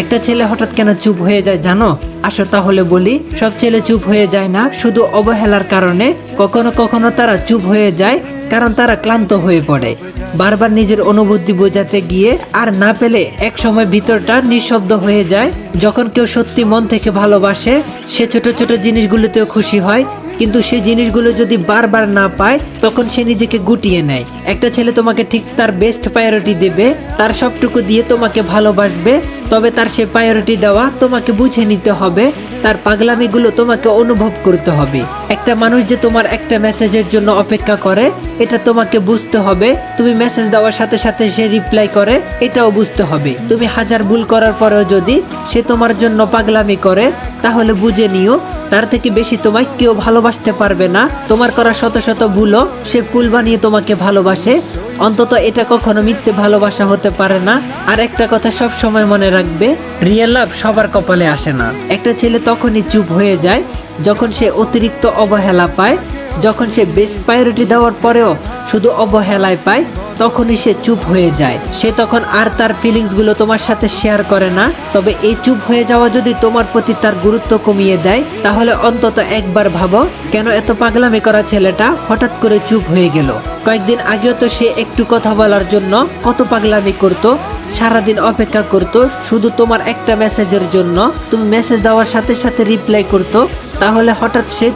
একটা ছেলে হঠাৎ কেন চুপ হয়ে যায় জানো? আসো তাহলে বলি। সব ছেলে চুপ হয়ে যায় না শুধু অবহেলার কারণে, কখনো কখনো তারা চুপ হয়ে যায় কারণ তারা ক্লান্ত হয়ে পড়ে। বারবার নিজের অনুভূতি বোঝাতে গিয়ে আর না পেলে এক সময় ভিতরটা নিঃশব্দ হয়ে যায়। যখন কেউ সত্যি মন থেকে ভালোবাসে, সে ছোট ছোট জিনিসগুলোতেও খুশি হয়, কিন্তু সেই জিনিসগুলো যদি বারবার না পায় তখন সে নিজেকে গুটিয়ে নেয়। একটা ছেলে তোমাকে ঠিক তার বেস্ট প্রায়োরিটি দেবে, তার সবটুকু দিয়ে তোমাকে ভালোবাসবে, তবে তার সে প্রায়োরিটি দেওয়া তোমাকে বুঝে নিতে হবে, তার পাগলামিগুলো তোমাকে অনুভব করতে হবে। একটা মানুষ যে তোমার একটা মেসেজের জন্য অপেক্ষা করে এটা তোমাকে বুঝতে হবে। তুমি মেসেজ দেওয়ার সাথে সাথে সে রিপ্লাই করে এটাও বুঝতে হবে। তুমি হাজার ভুল করার পরেও যদি সে তোমার জন্য পাগলামি করে তাহলে বুঝে নিও তার থেকে বেশি তোমায় কেউ ভালোবাসতে পারবে না। তোমার করা শত শত ভুলও সে ফুল বানিয়ে তোমাকে ভালোবাসে। অন্তত এটা কখনো মিথ্যে ভালোবাসা হতে পারে না। আর একটা কথা সব সময় মনে রাখবে, রিয়েল লাভ সবার কপালে আসে না। একটা ছেলে তখনই চুপ হয়ে যায় যখন সে অতিরিক্ত অবহেলা পায়। যখন সে বেস্ট প্রায়োরিটি দেওয়ার পরেও শুধু অবহেলায় পায় তখনই সে চুপ হয়ে যায়। সে তখন আর তার ফিলিংসগুলো তোমার সাথে শেয়ার করে না। তবে এই চুপ হয়ে যাওয়া যদি তোমার প্রতি তার গুরুত্ব কমিয়ে দেয় তাহলে অন্তত একবার ভাবো, কেন এত পাগলামি করা ছেলেটা হঠাৎ করে চুপ হয়ে গেল। কয়েকদিন আগেও তো সে একটু কথা বলার জন্য কত পাগলামি করত, সারাদিন অপেক্ষা করত শুধু তোমার একটা মেসেজের জন্য। তুমি মেসেজ দেওয়ার সাথে সাথে রিপ্লাই করতো, তাহলে হঠাৎ সে